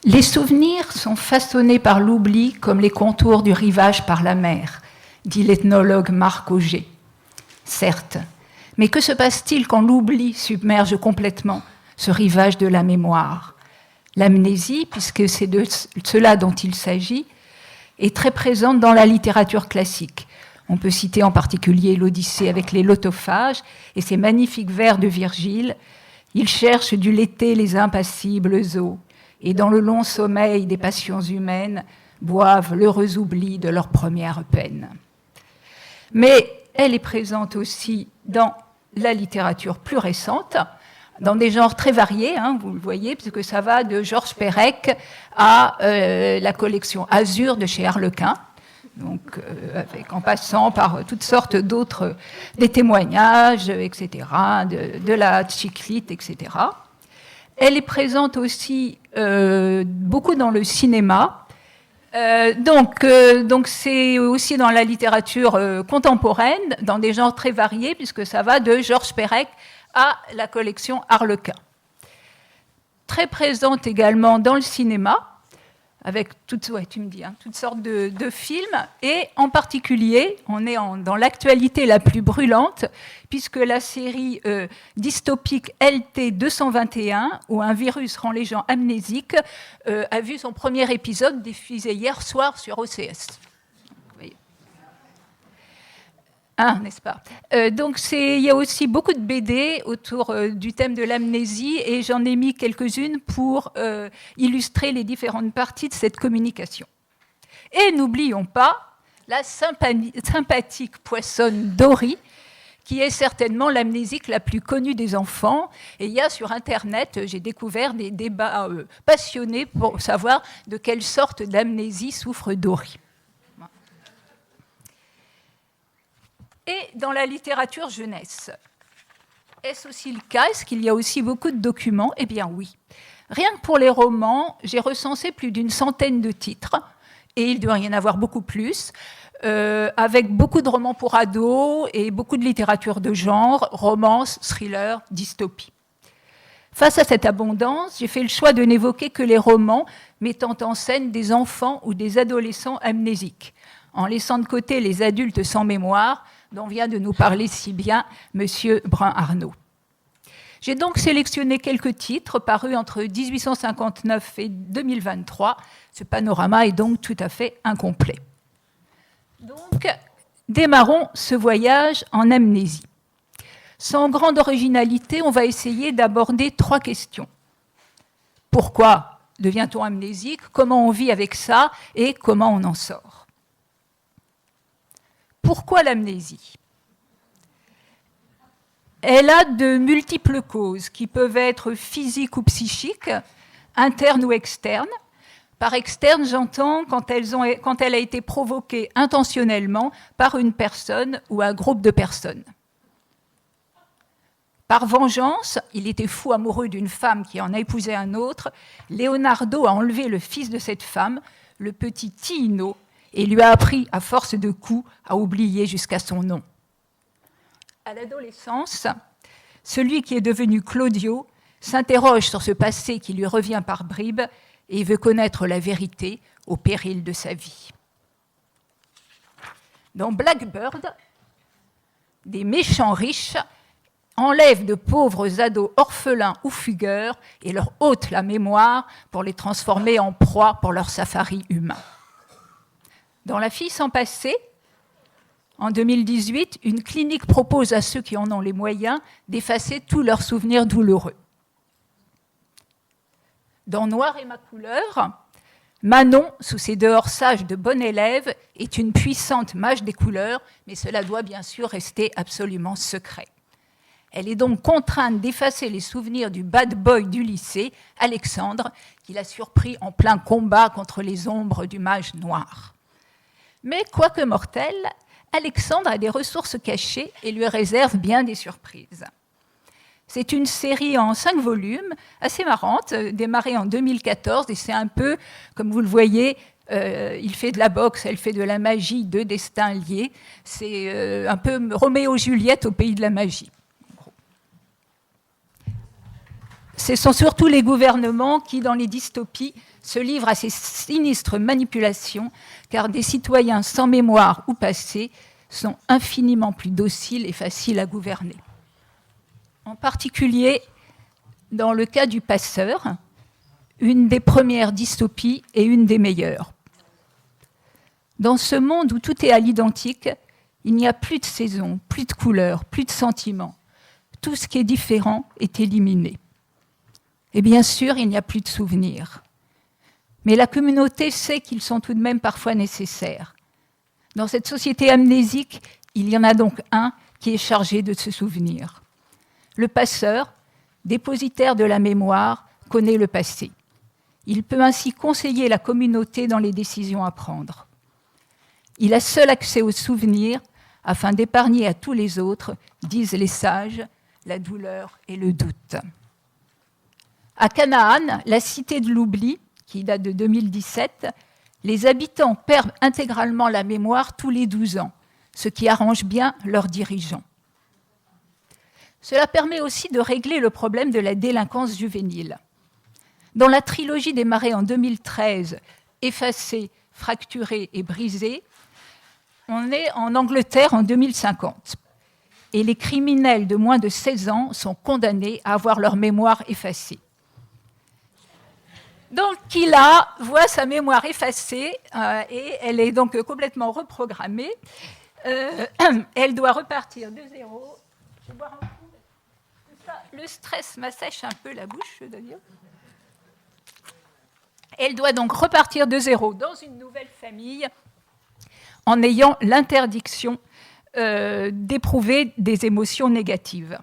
Les souvenirs sont façonnés par l'oubli comme les contours du rivage par la mer, dit l'ethnologue Marc Auger. Certes, mais que se passe-t-il quand l'oubli submerge complètement ce rivage de la mémoire? L'amnésie, puisque c'est de cela dont il s'agit, est très présente dans la littérature classique. On peut citer en particulier l'Odyssée avec les lotophages et ces magnifiques vers de Virgile. Ils cherchent du léthé les impassibles eaux, et dans le long sommeil des passions humaines, boivent l'heureux oubli de leur première peine. Mais elle est présente aussi dans la littérature plus récente, dans des genres très variés, vous le voyez, puisque ça va de Georges Perec à la collection Azur de chez Harlequin, donc, en passant par toutes sortes d'autres, des témoignages, etc., de la Chiclite, etc. Elle est présente aussi beaucoup dans le cinéma. Donc c'est aussi dans la littérature contemporaine, dans des genres très variés, puisque ça va de Georges Perec à la collection Harlequin. Très présente également dans le cinéma, avec toutes sortes de films, et en particulier, on est dans l'actualité la plus brûlante, puisque la série dystopique LT221, où un virus rend les gens amnésiques, a vu son premier épisode diffusé hier soir sur OCS. N'est-ce pas? Donc il y a aussi beaucoup de BD autour du thème de l'amnésie, et j'en ai mis quelques-unes pour illustrer les différentes parties de cette communication. Et n'oublions pas la sympathique poissonne Dory, qui est certainement l'amnésique la plus connue des enfants. Et il y a sur Internet, j'ai découvert des débats passionnés pour savoir de quelle sorte d'amnésie souffre Dory. Et dans la littérature jeunesse, est-ce aussi le cas? Est-ce qu'il y a aussi beaucoup de documents? Eh bien oui. Rien que pour les romans, j'ai recensé plus d'une centaine de titres, et il doit y en avoir beaucoup plus, avec beaucoup de romans pour ados et beaucoup de littérature de genre, romance, thriller, dystopie. Face à cette abondance, j'ai fait le choix de n'évoquer que les romans mettant en scène des enfants ou des adolescents amnésiques, en laissant de côté les adultes sans mémoire, dont vient de nous parler si bien M. Brun-Arnault. J'ai donc sélectionné quelques titres parus entre 1859 et 2023. Ce panorama est donc tout à fait incomplet. Donc, démarrons ce voyage en amnésie. Sans grande originalité, on va essayer d'aborder 3 questions. Pourquoi devient-on amnésique? Comment on vit avec ça? Et comment on en sort? Pourquoi l'amnésie? Elle a de multiples causes qui peuvent être physiques ou psychiques, internes ou externes. Par externe, j'entends quand elle a été provoquée intentionnellement par une personne ou un groupe de personnes. Par vengeance, il était fou amoureux d'une femme qui en a épousé un autre. Leonardo a enlevé le fils de cette femme, le petit Tino, et lui a appris, à force de coups, à oublier jusqu'à son nom. À l'adolescence, celui qui est devenu Claudio s'interroge sur ce passé qui lui revient par bribes et veut connaître la vérité au péril de sa vie. Dans Blackbird, des méchants riches enlèvent de pauvres ados orphelins ou fugueurs et leur ôtent la mémoire pour les transformer en proie pour leur safari humain. Dans La fille sans passé, en 2018, une clinique propose à ceux qui en ont les moyens d'effacer tous leurs souvenirs douloureux. Dans Noir et ma couleur, Manon, sous ses dehors sages de bonne élève, est une puissante mage des couleurs, mais cela doit bien sûr rester absolument secret. Elle est donc contrainte d'effacer les souvenirs du bad boy du lycée, Alexandre, qui l'a surpris en plein combat contre les ombres du mage noir. Mais quoique mortel, Alexandre a des ressources cachées et lui réserve bien des surprises. C'est une série en 5 volumes, assez marrante, démarrée en 2014, et c'est un peu, comme vous le voyez, il fait de la boxe, elle fait de la magie, 2 destins liés. C'est un peu Roméo et Juliette au pays de la magie. ce sont surtout les gouvernements qui, dans les dystopies, se livrent à ces sinistres manipulations, car des citoyens sans mémoire ou passé sont infiniment plus dociles et faciles à gouverner. En particulier, dans le cas du passeur, une des premières dystopies et une des meilleures. Dans ce monde où tout est à l'identique, il n'y a plus de saison, plus de couleurs, plus de sentiments. Tout ce qui est différent est éliminé. Et bien sûr, il n'y a plus de souvenirs. Mais la communauté sait qu'ils sont tout de même parfois nécessaires. Dans cette société amnésique, il y en a donc un qui est chargé de se souvenir. Le passeur, dépositaire de la mémoire, connaît le passé. Il peut ainsi conseiller la communauté dans les décisions à prendre. Il a seul accès aux souvenirs afin d'épargner à tous les autres, disent les sages, la douleur et le doute. À Canaan, la cité de l'oubli, qui date de 2017, les habitants perdent intégralement la mémoire tous les 12 ans, ce qui arrange bien leurs dirigeants. Cela permet aussi de régler le problème de la délinquance juvénile. Dans la trilogie des Marais en 2013, Effacé, fracturé et brisé, on est en Angleterre en 2050. Et les criminels de moins de 16 ans sont condamnés à avoir leur mémoire effacée. Donc, Kila voit sa mémoire effacée et elle est donc complètement reprogrammée. Elle doit repartir de zéro. Je vais boire un coup. Le stress m'assèche un peu la bouche, je dois dire. Elle doit donc repartir de zéro dans une nouvelle famille en ayant l'interdiction d'éprouver des émotions négatives.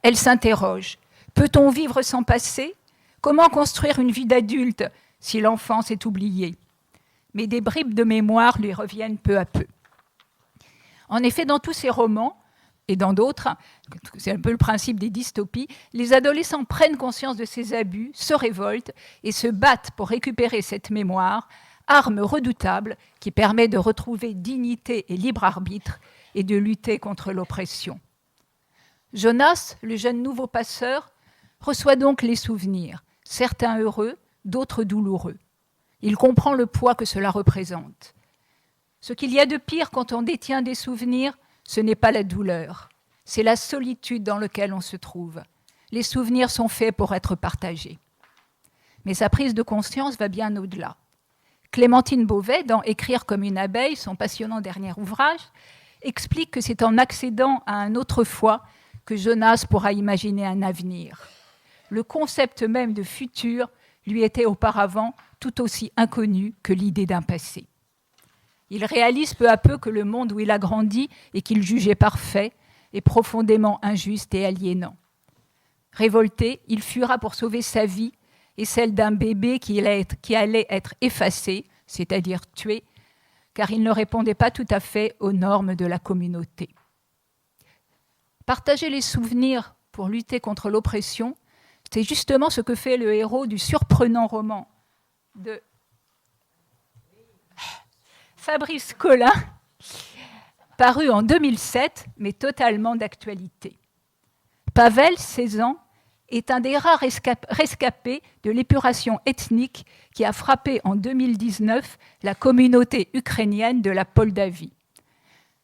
Elle s'interroge. Peut-on vivre sans passé ? Comment construire une vie d'adulte si l'enfance est oubliée ? Mais des bribes de mémoire lui reviennent peu à peu. En effet, dans tous ces romans, et dans d'autres, c'est un peu le principe des dystopies, les adolescents prennent conscience de ces abus, se révoltent et se battent pour récupérer cette mémoire, arme redoutable qui permet de retrouver dignité et libre arbitre et de lutter contre l'oppression. Jonas, le jeune nouveau passeur, reçoit donc les souvenirs, certains heureux, d'autres douloureux. Il comprend le poids que cela représente. Ce qu'il y a de pire quand on détient des souvenirs, ce n'est pas la douleur, c'est la solitude dans laquelle on se trouve. Les souvenirs sont faits pour être partagés. Mais sa prise de conscience va bien au-delà. Clémentine Beauvais, dans Écrire comme une abeille, son passionnant dernier ouvrage, explique que c'est en accédant à un autrefois que Jonas pourra imaginer un avenir. Le concept même de futur lui était auparavant tout aussi inconnu que l'idée d'un passé. Il réalise peu à peu que le monde où il a grandi et qu'il jugeait parfait est profondément injuste et aliénant. Révolté, il fuira pour sauver sa vie et celle d'un bébé qui allait être effacé, c'est-à-dire tué, car il ne répondait pas tout à fait aux normes de la communauté. Partager les souvenirs pour lutter contre l'oppression, c'est justement ce que fait le héros du surprenant roman de Fabrice Collin, paru en 2007, mais totalement d'actualité. Pavel, 16 ans, est un des rares rescapés de l'épuration ethnique qui a frappé en 2019 la communauté ukrainienne de la Moldavie.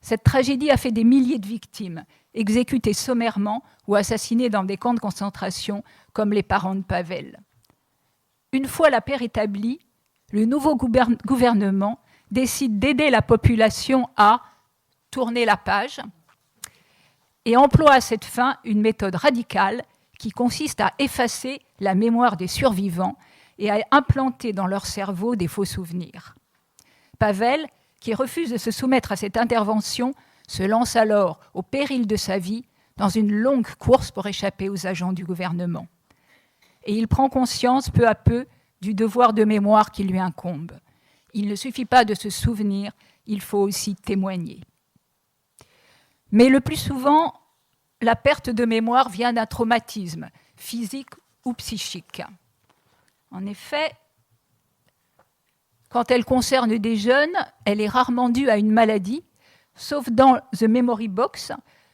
Cette tragédie a fait des milliers de victimes, exécutées sommairement ou assassinées dans des camps de concentration, comme les parents de Pavel. Une fois la paix rétablie, le nouveau gouvernement décide d'aider la population à tourner la page et emploie à cette fin une méthode radicale qui consiste à effacer la mémoire des survivants et à implanter dans leur cerveau des faux souvenirs. Pavel, qui refuse de se soumettre à cette intervention, se lance alors, au péril de sa vie, dans une longue course pour échapper aux agents du gouvernement. Et il prend conscience peu à peu du devoir de mémoire qui lui incombe. Il ne suffit pas de se souvenir, il faut aussi témoigner. Mais le plus souvent, la perte de mémoire vient d'un traumatisme, physique ou psychique. En effet, quand elle concerne des jeunes, elle est rarement due à une maladie, sauf dans The Memory Box,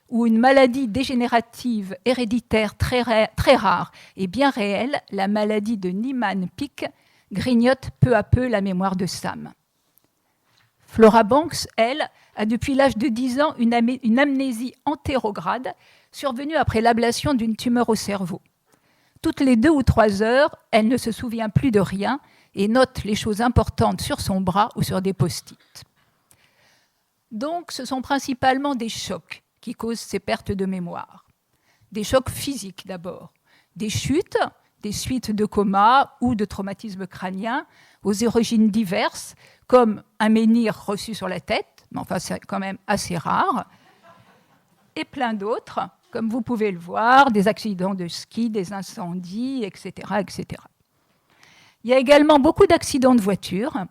ou une maladie dégénérative héréditaire très rare et bien réelle, la maladie de Niemann-Pick, grignote peu à peu la mémoire de Sam. Flora Banks, elle, a depuis l'âge de 10 ans une amnésie antérograde survenue après l'ablation d'une tumeur au cerveau. Toutes les 2 ou 3 heures, elle ne se souvient plus de rien et note les choses importantes sur son bras ou sur des post-it. Donc, ce sont principalement des chocs qui causent ces pertes de mémoire. Des chocs physiques d'abord, des chutes, des suites de coma ou de traumatismes crâniens aux origines diverses, comme un menhir reçu sur la tête, mais enfin c'est quand même assez rare, et plein d'autres, comme vous pouvez le voir, des accidents de ski, des incendies, etc., etc. Il y a également beaucoup d'accidents de voiture,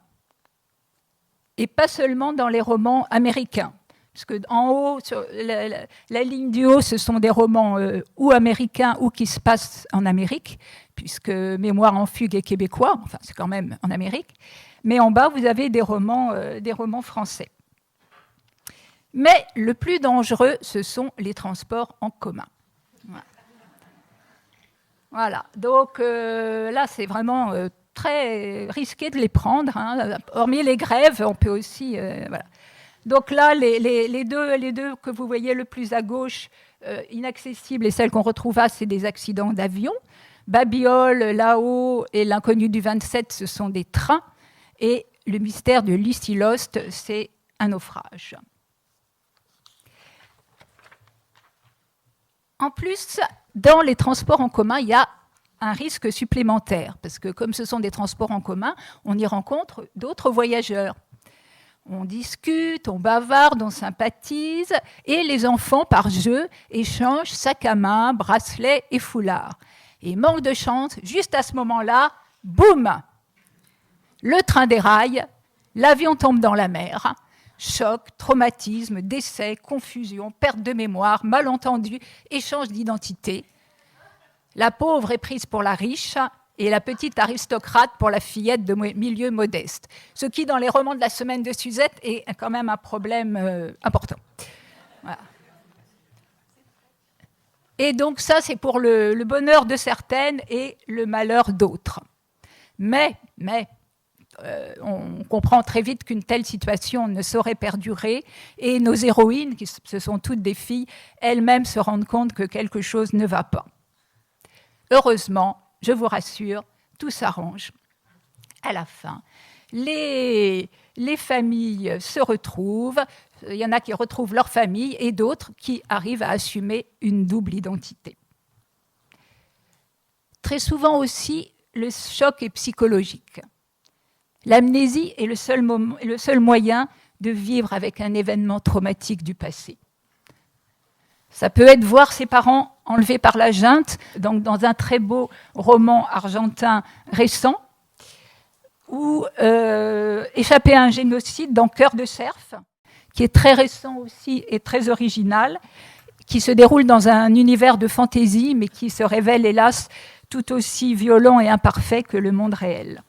et pas seulement dans les romans américains. Parce que en haut, sur la ligne du haut, ce sont des romans ou américains ou qui se passent en Amérique, puisque Mémoire en fugue est québécois, enfin c'est quand même en Amérique. Mais en bas, vous avez des romans français. Mais le plus dangereux, ce sont les transports en commun. Voilà. Donc là, c'est vraiment très risqué de les prendre. Hein. Hormis les grèves, on peut aussi... voilà. Donc là, les deux que vous voyez le plus à gauche, inaccessibles, et celles qu'on retrouve là, c'est des accidents d'avion. Babiole, là-haut, et l'inconnu du 27, ce sont des trains. Et le mystère de Lucy Lost, c'est un naufrage. En plus, dans les transports en commun, il y a un risque supplémentaire, parce que comme ce sont des transports en commun, on y rencontre d'autres voyageurs. On discute, on bavarde, on sympathise, et les enfants, par jeu, échangent sac à main, bracelets et foulards. Et manque de chance, juste à ce moment-là, boum! Le train déraille, l'avion tombe dans la mer. Choc, traumatisme, décès, confusion, perte de mémoire, malentendu, échange d'identité. La pauvre est prise pour la riche, et la petite aristocrate pour la fillette de milieu modeste. Ce qui, dans les romans de la semaine de Suzette, est quand même un problème important. Voilà. Et donc ça, c'est pour le bonheur de certaines et le malheur d'autres. Mais on comprend très vite qu'une telle situation ne saurait perdurer, et nos héroïnes, ce sont toutes des filles, elles-mêmes se rendent compte que quelque chose ne va pas. Heureusement, je vous rassure, tout s'arrange. À la fin, les familles se retrouvent. Il y en a qui retrouvent leur famille et d'autres qui arrivent à assumer une double identité. Très souvent aussi, le choc est psychologique. L'amnésie est le seul moyen de vivre avec un événement traumatique du passé. Ça peut être voir ses parents enlevés par la junte, donc dans un très beau roman argentin récent, ou échapper à un génocide dans Cœur de cerf, qui est très récent aussi et très original, qui se déroule dans un univers de fantaisie, mais qui se révèle, hélas, tout aussi violent et imparfait que le monde réel.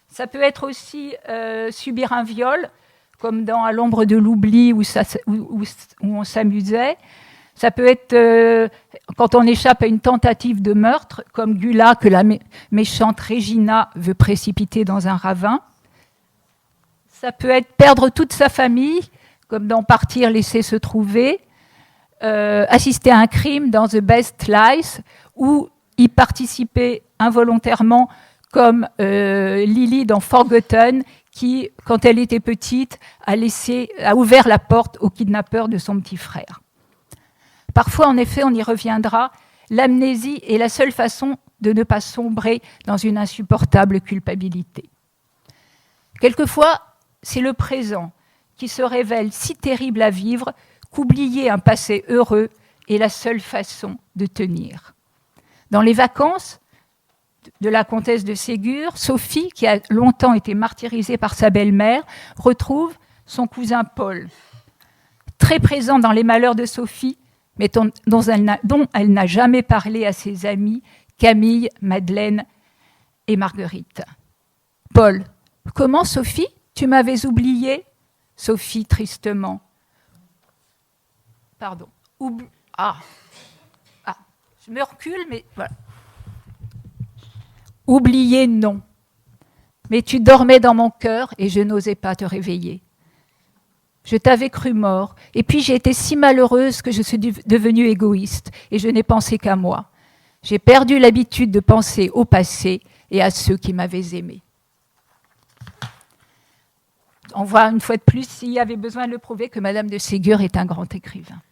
Ça peut être aussi subir un viol, comme dans À l'ombre de l'oubli, où on s'amusait. Ça peut être quand on échappe à une tentative de meurtre, comme Gula, que la méchante Regina veut précipiter dans un ravin. Ça peut être perdre toute sa famille, comme dans Partir, laisser se trouver. Assister à un crime dans The Best Lies, ou y participer involontairement, comme Lily dans Forgotten, qui, quand elle était petite, a ouvert la porte au kidnappeur de son petit frère. Parfois, en effet, on y reviendra, l'amnésie est la seule façon de ne pas sombrer dans une insupportable culpabilité. Quelquefois, c'est le présent qui se révèle si terrible à vivre qu'oublier un passé heureux est la seule façon de tenir. Dans Les Vacances de la comtesse de Ségur, Sophie, qui a longtemps été martyrisée par sa belle-mère, retrouve son cousin Paul. Très présent dans les malheurs de Sophie, mais dont elle n'a jamais parlé à ses amis, Camille, Madeleine et Marguerite. Paul, comment Sophie? Tu m'avais oublié? Sophie, tristement. Pardon. Ah, je me recule, mais voilà. Oublier, non. Mais tu dormais dans mon cœur et je n'osais pas te réveiller. Je t'avais cru mort, et puis j'ai été si malheureuse que je suis devenue égoïste, et je n'ai pensé qu'à moi. J'ai perdu l'habitude de penser au passé et à ceux qui m'avaient aimé. On voit une fois de plus, s'il y avait besoin de le prouver, que Madame de Ségur est un grand écrivain.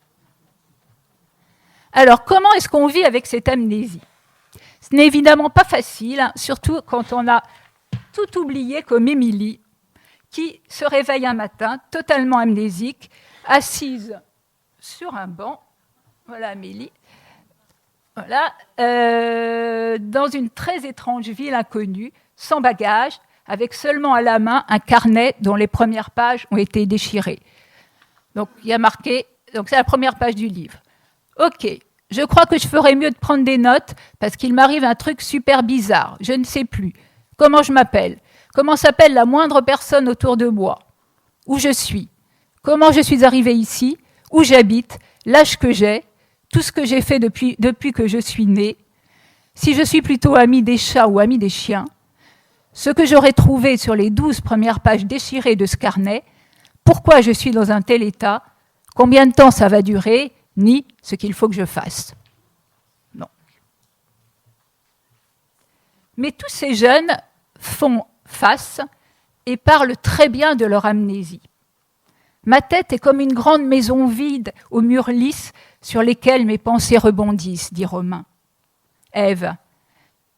Alors, comment est-ce qu'on vit avec cette amnésie ? Ce n'est évidemment pas facile, hein, surtout quand on a tout oublié comme Émilie, qui se réveille un matin, totalement amnésique, assise sur un banc, voilà Amélie, voilà, dans une très étrange ville inconnue, sans bagages, avec seulement à la main un carnet dont les premières pages ont été déchirées. Donc, il y a marqué, donc c'est la première page du livre. Ok, je crois que je ferais mieux de prendre des notes parce qu'il m'arrive un truc super bizarre. Je ne sais plus. Comment je m'appelle ? Comment s'appelle la moindre personne autour de moi ? Où je suis ? Comment je suis arrivée ici ? Où j'habite ? L'âge que j'ai ? Tout ce que j'ai fait depuis que je suis née ? Si je suis plutôt amie des chats ou amie des chiens ? Ce que j'aurais trouvé sur les 12 premières pages déchirées de ce carnet ? Pourquoi je suis dans un tel état ? Combien de temps ça va durer ? Ni ce qu'il faut que je fasse. Non. Mais tous ces jeunes font face et parlent très bien de leur amnésie. Ma tête est comme une grande maison vide aux murs lisses sur lesquels mes pensées rebondissent, dit Romain. Ève,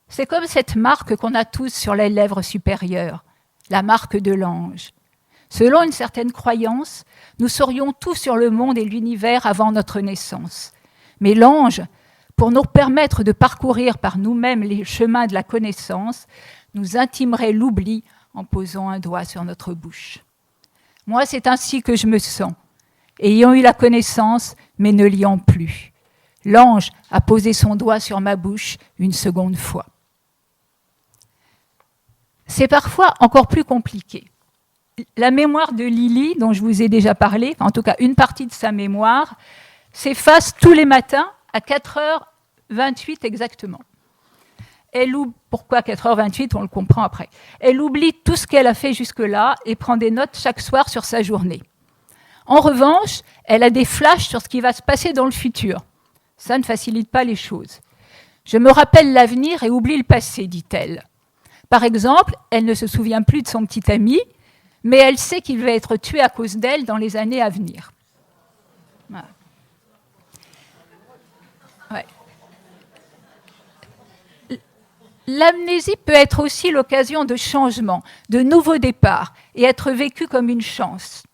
c'est comme cette marque qu'on a tous sur les lèvres supérieures, la marque de l'ange. Selon une certaine croyance, nous saurions tout sur le monde et l'univers avant notre naissance. Mais l'ange, pour nous permettre de parcourir par nous-mêmes les chemins de la connaissance, nous intimerait l'oubli en posant un doigt sur notre bouche. Moi, c'est ainsi que je me sens, ayant eu la connaissance, mais ne l'ayant plus. L'ange a posé son doigt sur ma bouche une seconde fois. C'est parfois encore plus compliqué. La mémoire de Lily, dont je vous ai déjà parlé, en tout cas une partie de sa mémoire, s'efface tous les matins à 4h28 exactement. Pourquoi 4h28 ? On le comprend après. Elle oublie tout ce qu'elle a fait jusque-là et prend des notes chaque soir sur sa journée. En revanche, elle a des flashs sur ce qui va se passer dans le futur. Ça ne facilite pas les choses. Je me rappelle l'avenir et oublie le passé, dit-elle. Par exemple, elle ne se souvient plus de son petit ami, mais elle sait qu'il va être tué à cause d'elle dans les années à venir. Voilà. Ouais. L'amnésie peut être aussi l'occasion de changements, de nouveaux départs, et être vécue comme une chance.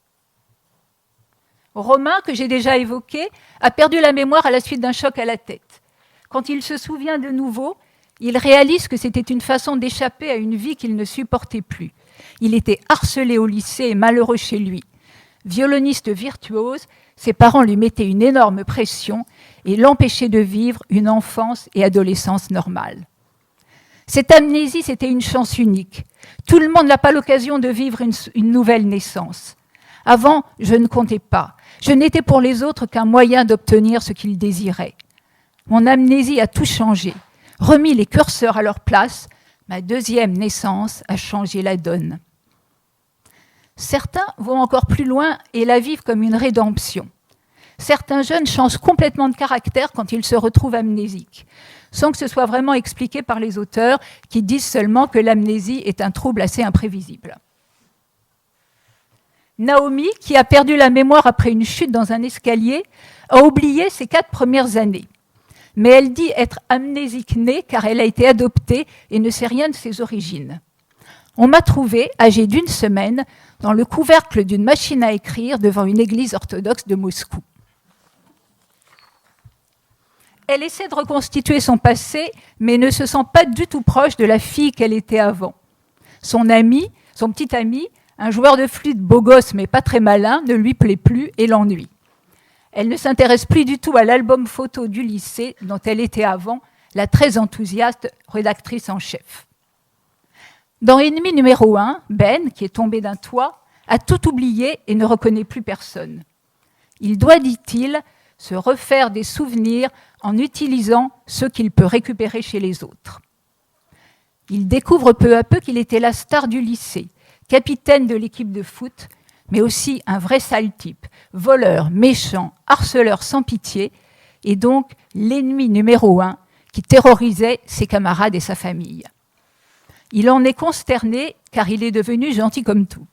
Romain, que j'ai déjà évoqué, a perdu la mémoire à la suite d'un choc à la tête. Quand il se souvient de nouveau, il réalise que c'était une façon d'échapper à une vie qu'il ne supportait plus. Il était harcelé au lycée et malheureux chez lui. Violoniste virtuose, ses parents lui mettaient une énorme pression et l'empêchaient de vivre une enfance et adolescence normale. Cette amnésie, c'était une chance unique. Tout le monde n'a pas l'occasion de vivre une nouvelle naissance. Avant, je ne comptais pas. Je n'étais pour les autres qu'un moyen d'obtenir ce qu'ils désiraient. Mon amnésie a tout changé, remis les curseurs à leur place. Ma deuxième naissance a changé la donne. Certains vont encore plus loin et la vivent comme une rédemption. Certains jeunes changent complètement de caractère quand ils se retrouvent amnésiques, sans que ce soit vraiment expliqué par les auteurs qui disent seulement que l'amnésie est un trouble assez imprévisible. Naomi, qui a perdu la mémoire après une chute dans un escalier, a oublié ses 4 premières années. Mais elle dit être amnésique née car elle a été adoptée et ne sait rien de ses origines. On m'a trouvée, âgée d'1 semaine, dans le couvercle d'une machine à écrire devant une église orthodoxe de Moscou. Elle essaie de reconstituer son passé, mais ne se sent pas du tout proche de la fille qu'elle était avant. Son petit ami, un joueur de flûte beau gosse mais pas très malin, ne lui plaît plus et l'ennuie. Elle ne s'intéresse plus du tout à l'album photo du lycée dont elle était avant, la très enthousiaste rédactrice en chef. Dans Ennemi numéro 1, Ben, qui est tombé d'un toit, a tout oublié et ne reconnaît plus personne. Il doit, dit-il, se refaire des souvenirs en utilisant ceux qu'il peut récupérer chez les autres. Il découvre peu à peu qu'il était la star du lycée, capitaine de l'équipe de foot, mais aussi un vrai sale type, voleur, méchant, harceleur sans pitié, et donc l'ennemi numéro 1 qui terrorisait ses camarades et sa famille. Il en est consterné car il est devenu gentil comme tout.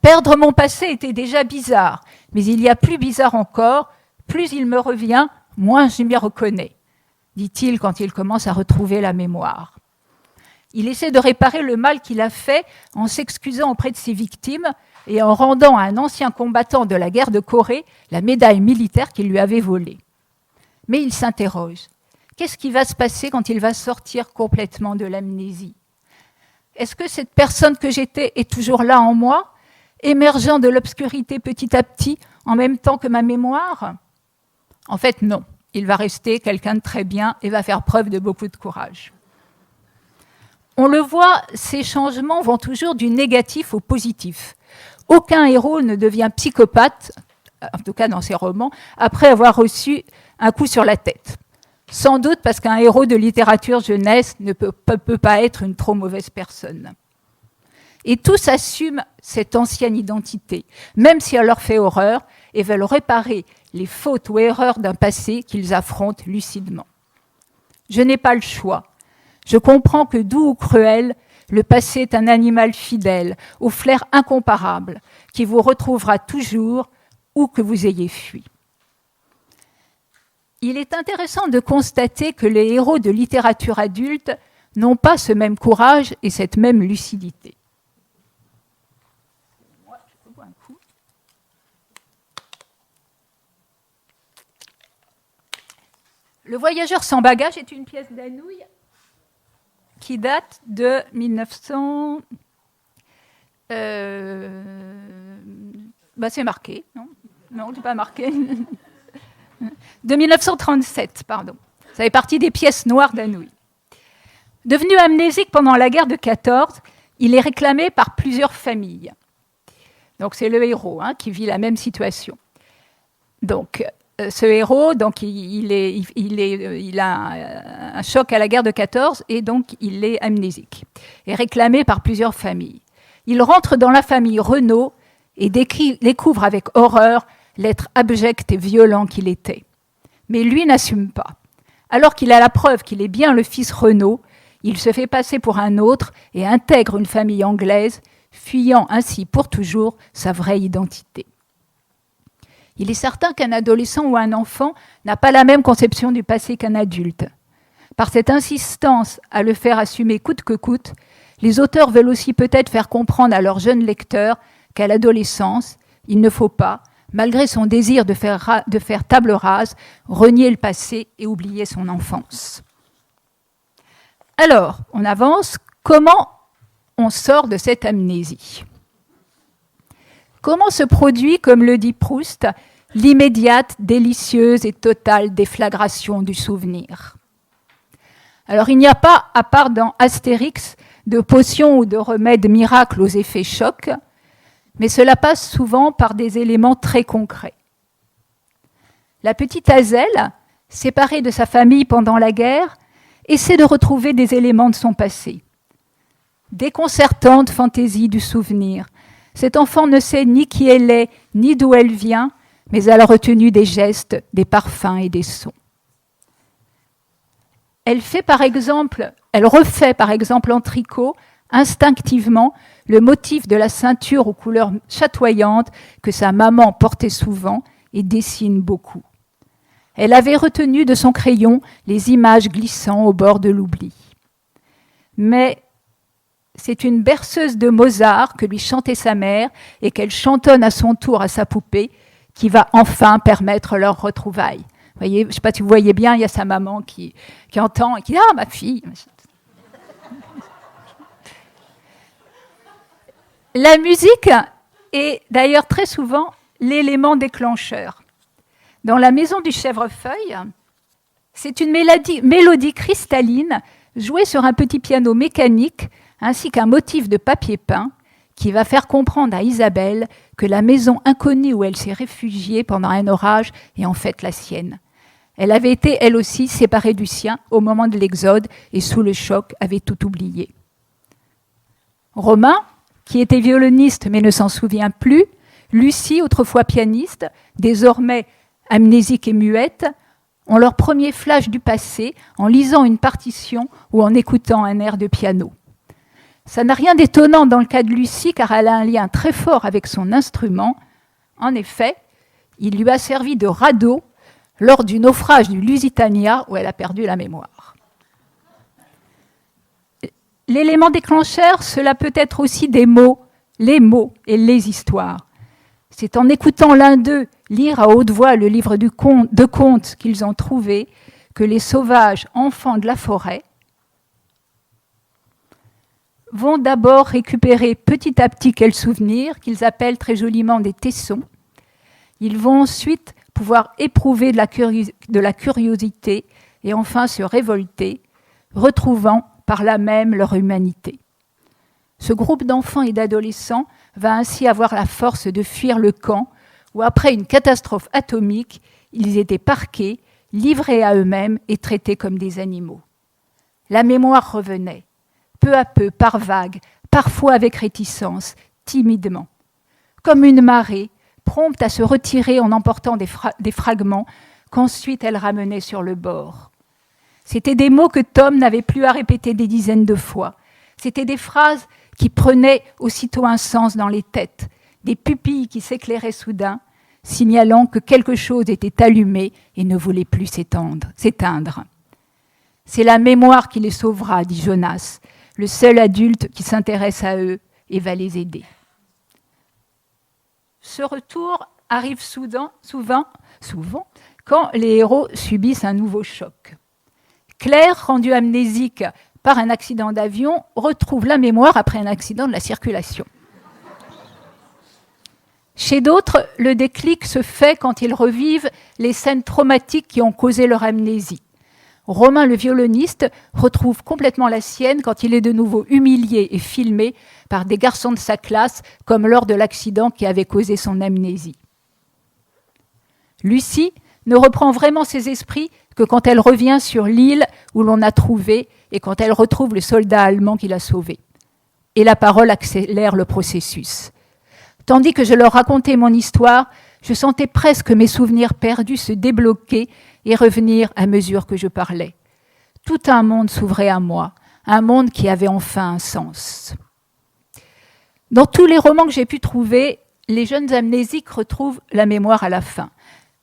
Perdre mon passé était déjà bizarre, mais il y a plus bizarre encore, plus il me revient, moins je m'y reconnais, dit-il quand il commence à retrouver la mémoire. Il essaie de réparer le mal qu'il a fait en s'excusant auprès de ses victimes et en rendant à un ancien combattant de la guerre de Corée la médaille militaire qu'il lui avait volée. Mais il s'interroge. Qu'est-ce qui va se passer quand il va sortir complètement de l'amnésie ? Est-ce que cette personne que j'étais est toujours là en moi, émergeant de l'obscurité petit à petit, en même temps que ma mémoire ? En fait, non. Il va rester quelqu'un de très bien et va faire preuve de beaucoup de courage. On le voit, ces changements vont toujours du négatif au positif. Aucun héros ne devient psychopathe, en tout cas dans ses romans, après avoir reçu un coup sur la tête. Sans doute parce qu'un héros de littérature jeunesse ne peut pas être une trop mauvaise personne. Et tous assument cette ancienne identité, même si elle leur fait horreur, et veulent réparer les fautes ou erreurs d'un passé qu'ils affrontent lucidement. Je n'ai pas le choix. Je comprends que doux ou cruel, le passé est un animal fidèle, au flair incomparable, qui vous retrouvera toujours où que vous ayez fui. Il est intéressant de constater que les héros de littérature adulte n'ont pas ce même courage et cette même lucidité. Le voyageur sans bagage est une pièce d'Anouilh qui date de 1900... c'est marqué, non ? Non, c'est pas marqué. De 1937, pardon. Ça fait partie des pièces noires d'Anouilh. Devenu amnésique pendant la guerre de 14, il est réclamé par plusieurs familles. Donc c'est le héros qui vit la même situation. Donc ce héros, donc, il a un choc à la guerre de 14 et donc il est amnésique. Il est réclamé par plusieurs familles. Il rentre dans la famille Renaud et découvre avec horreur l'être abject et violent qu'il était. Mais lui n'assume pas. Alors qu'il a la preuve qu'il est bien le fils Renaud, il se fait passer pour un autre et intègre une famille anglaise, fuyant ainsi pour toujours sa vraie identité. Il est certain qu'un adolescent ou un enfant n'a pas la même conception du passé qu'un adulte. Par cette insistance à le faire assumer coûte que coûte, les auteurs veulent aussi peut-être faire comprendre à leurs jeunes lecteurs qu'à l'adolescence, il ne faut pas, malgré son désir de faire table rase, renier le passé et oublier son enfance. Alors, on avance. Comment on sort de cette amnésie ? Comment se produit, comme le dit Proust, l'immédiate, délicieuse et totale déflagration du souvenir ? Alors, il n'y a pas, à part dans Astérix, de potions ou de remèdes miracles aux effets chocs, mais cela passe souvent par des éléments très concrets. La petite Hazel, séparée de sa famille pendant la guerre, essaie de retrouver des éléments de son passé. Déconcertante fantaisie du souvenir. Cet enfant ne sait ni qui elle est, ni d'où elle vient, mais elle a retenu des gestes, des parfums et des sons. Elle refait par exemple en tricot, instinctivement, le motif de la ceinture aux couleurs chatoyantes que sa maman portait souvent et dessine beaucoup. Elle avait retenu de son crayon les images glissant au bord de l'oubli. Mais c'est une berceuse de Mozart que lui chantait sa mère et qu'elle chantonne à son tour à sa poupée qui va enfin permettre leur retrouvaille. Vous voyez, je ne sais pas si vous voyez bien, il y a sa maman qui entend et qui dit « Ah, ma fille !» La musique est d'ailleurs très souvent l'élément déclencheur. Dans La Maison du Chèvrefeuille, c'est une mélodie cristalline jouée sur un petit piano mécanique ainsi qu'un motif de papier peint qui va faire comprendre à Isabelle que la maison inconnue où elle s'est réfugiée pendant un orage est en fait la sienne. Elle avait été, elle aussi, séparée du sien au moment de l'Exode et sous le choc avait tout oublié. Romain, qui était violoniste mais ne s'en souvient plus, Lucie, autrefois pianiste, désormais amnésique et muette, ont leur premier flash du passé en lisant une partition ou en écoutant un air de piano. Ça n'a rien d'étonnant dans le cas de Lucie, car elle a un lien très fort avec son instrument. En effet, il lui a servi de radeau lors du naufrage du Lusitania, où elle a perdu la mémoire. L'élément déclencheur, cela peut être aussi des mots, les mots et les histoires. C'est en écoutant l'un d'eux lire à haute voix le livre de contes qu'ils ont trouvé que les sauvages enfants de la forêt vont d'abord récupérer petit à petit quels souvenirs qu'ils appellent très joliment des tessons. Ils vont ensuite pouvoir éprouver de la curiosité et enfin se révolter, retrouvant par là même leur humanité. Ce groupe d'enfants et d'adolescents va ainsi avoir la force de fuir le camp où, après une catastrophe atomique, ils étaient parqués, livrés à eux-mêmes et traités comme des animaux. La mémoire revenait, peu à peu, par vagues, parfois avec réticence, timidement, comme une marée, prompte à se retirer en emportant des fragments qu'ensuite elle ramenait sur le bord. C'étaient des mots que Tom n'avait plus à répéter des dizaines de fois. C'étaient des phrases qui prenaient aussitôt un sens dans les têtes, des pupilles qui s'éclairaient soudain, signalant que quelque chose était allumé et ne voulait plus s'éteindre. C'est la mémoire qui les sauvera, dit Jonas, le seul adulte qui s'intéresse à eux et va les aider. Ce retour arrive souvent quand les héros subissent un nouveau choc. Claire, rendue amnésique par un accident d'avion, retrouve la mémoire après un accident de la circulation. Chez d'autres, le déclic se fait quand ils revivent les scènes traumatiques qui ont causé leur amnésie. Romain, le violoniste, retrouve complètement la sienne quand il est de nouveau humilié et filmé par des garçons de sa classe, comme lors de l'accident qui avait causé son amnésie. Lucie ne reprend vraiment ses esprits que quand elle revient sur l'île où l'on a trouvé et quand elle retrouve le soldat allemand qui l'a sauvée. Et la parole accélère le processus. Tandis que je leur racontais mon histoire, je sentais presque mes souvenirs perdus se débloquer et revenir à mesure que je parlais. Tout un monde s'ouvrait à moi, un monde qui avait enfin un sens. Dans tous les romans que j'ai pu trouver, les jeunes amnésiques retrouvent la mémoire à la fin,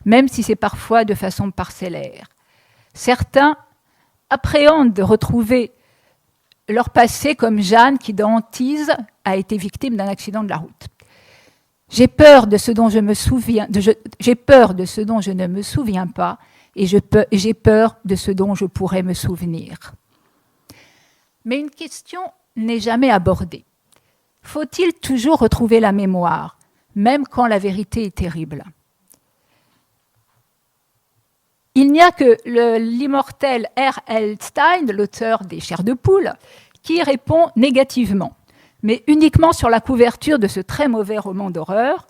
même si c'est parfois de façon parcellaire. Certains appréhendent de retrouver leur passé, comme Jeanne qui, dans Antise, a été victime d'un accident de la route. J'ai peur de ce dont je ne me souviens pas, et j'ai peur de ce dont je pourrais me souvenir. Mais une question n'est jamais abordée. Faut-il toujours retrouver la mémoire, même quand la vérité est terrible ? Il n'y a que l'immortel R.L. Stein, l'auteur des Chairs de poule, qui répond négativement, mais uniquement sur la couverture de ce très mauvais roman d'horreur.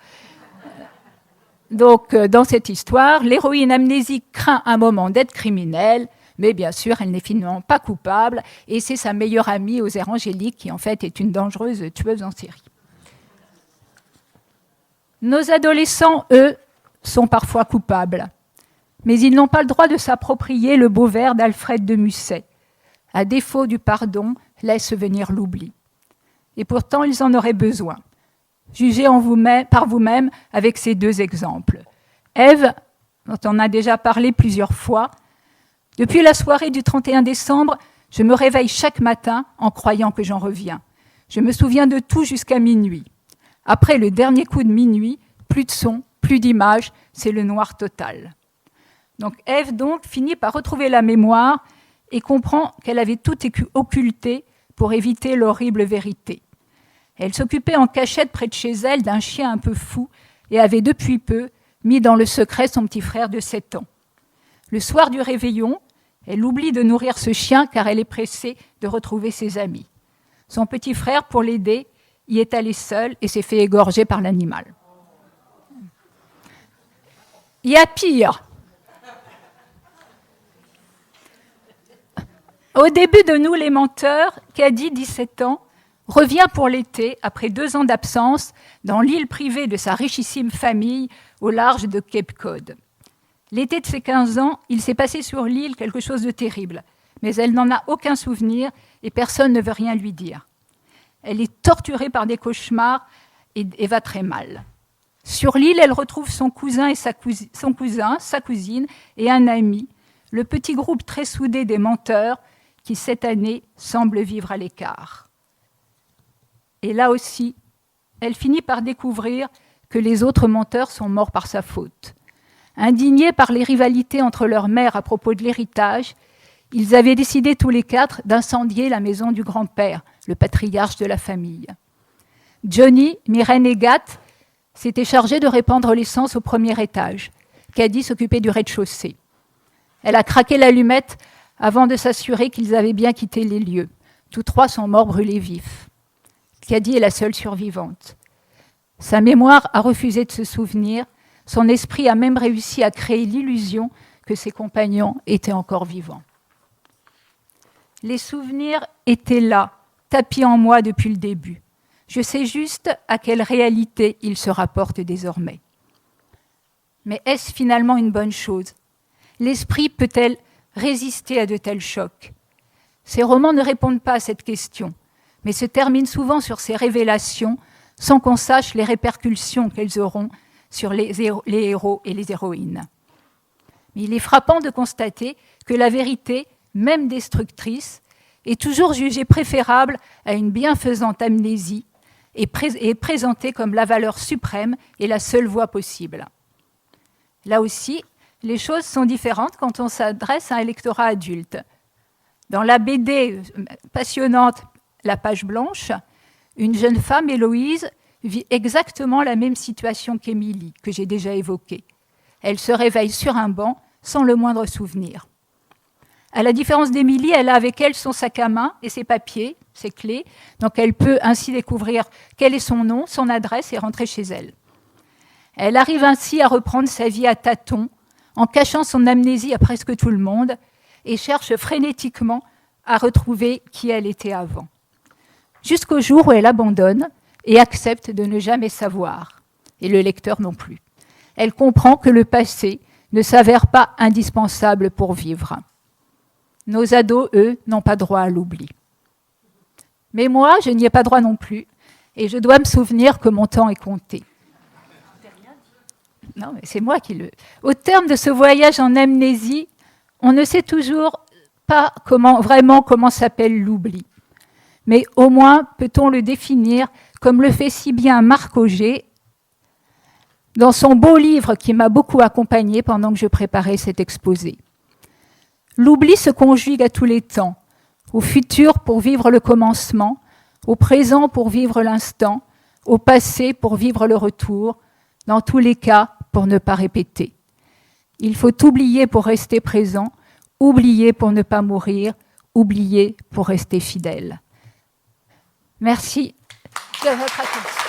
Donc, dans cette histoire, l'héroïne amnésique craint un moment d'être criminelle, mais bien sûr, elle n'est finalement pas coupable, et c'est sa meilleure amie aux airs angéliques qui, en fait, est une dangereuse tueuse en série. Nos adolescents, eux, sont parfois coupables, mais ils n'ont pas le droit de s'approprier le beau vers d'Alfred de Musset. À défaut du pardon, laisse venir l'oubli. Et pourtant, ils en auraient besoin. Jugez par vous-même avec ces deux exemples. Ève, dont on a déjà parlé plusieurs fois, depuis la soirée du 31 décembre, je me réveille chaque matin en croyant que j'en reviens. Je me souviens de tout jusqu'à minuit. Après le dernier coup de minuit, plus de son, plus d'images, c'est le noir total. Donc Ève finit par retrouver la mémoire et comprend qu'elle avait tout occulté pour éviter l'horrible vérité. Elle s'occupait en cachette près de chez elle d'un chien un peu fou et avait depuis peu mis dans le secret son petit frère de 7 ans. Le soir du réveillon, elle oublie de nourrir ce chien car elle est pressée de retrouver ses amis. Son petit frère, pour l'aider, y est allé seul et s'est fait égorger par l'animal. Il y a pire. Au début de Nous les menteurs, Caddy, 17 ans, revient pour l'été, après 2 ans d'absence, dans l'île privée de sa richissime famille au large de Cape Cod. L'été de ses 15 ans, il s'est passé sur l'île quelque chose de terrible, mais elle n'en a aucun souvenir et personne ne veut rien lui dire. Elle est torturée par des cauchemars et va très mal. Sur l'île, elle retrouve son cousin, sa cousine et un ami, le petit groupe très soudé des menteurs qui, cette année, semble vivre à l'écart. Et là aussi, elle finit par découvrir que les autres menteurs sont morts par sa faute. Indignés par les rivalités entre leurs mères à propos de l'héritage, ils avaient décidé tous les 4 d'incendier la maison du grand-père, le patriarche de la famille. Johnny, Myrène et Gat s'étaient chargés de répandre l'essence au premier étage. Caddy s'occupait du rez-de-chaussée. Elle a craqué l'allumette avant de s'assurer qu'ils avaient bien quitté les lieux. Tous 3 sont morts brûlés vifs. Caddy est la seule survivante. Sa mémoire a refusé de se souvenir. Son esprit a même réussi à créer l'illusion que ses compagnons étaient encore vivants. Les souvenirs étaient là, tapis en moi depuis le début. Je sais juste à quelle réalité ils se rapportent désormais. Mais est-ce finalement une bonne chose ? L'esprit peut-elle résister à de tels chocs ? Ces romans ne répondent pas à cette question, mais se terminent souvent sur ces révélations sans qu'on sache les répercussions qu'elles auront sur les héros et les héroïnes. Mais il est frappant de constater que la vérité, même destructrice, est toujours jugée préférable à une bienfaisante amnésie et présentée comme la valeur suprême et la seule voie possible. Là aussi, les choses sont différentes quand on s'adresse à un lectorat adulte. Dans la BD passionnante La Page Blanche, une jeune femme, Héloïse, vit exactement la même situation qu'Émilie, que j'ai déjà évoquée. Elle se réveille sur un banc sans le moindre souvenir. À la différence d'Émilie, elle a avec elle son sac à main et ses papiers, ses clés, donc elle peut ainsi découvrir quel est son nom, son adresse et rentrer chez elle. Elle arrive ainsi à reprendre sa vie à tâtons, en cachant son amnésie à presque tout le monde, et cherche frénétiquement à retrouver qui elle était avant. Jusqu'au jour où elle abandonne et accepte de ne jamais savoir, et le lecteur non plus. Elle comprend que le passé ne s'avère pas indispensable pour vivre. Nos ados, eux, n'ont pas droit à l'oubli. Mais moi, je n'y ai pas droit non plus, et je dois me souvenir que mon temps est compté. Non, mais c'est moi qui le... Au terme de ce voyage en amnésie, on ne sait toujours pas vraiment comment s'appelle l'oubli. Mais au moins, peut-on le définir comme le fait si bien Marc Auger dans son beau livre qui m'a beaucoup accompagnée pendant que je préparais cet exposé. L'oubli se conjugue à tous les temps, au futur pour vivre le commencement, au présent pour vivre l'instant, au passé pour vivre le retour, dans tous les cas pour ne pas répéter. Il faut oublier pour rester présent, oublier pour ne pas mourir, oublier pour rester fidèle. Merci de votre attention.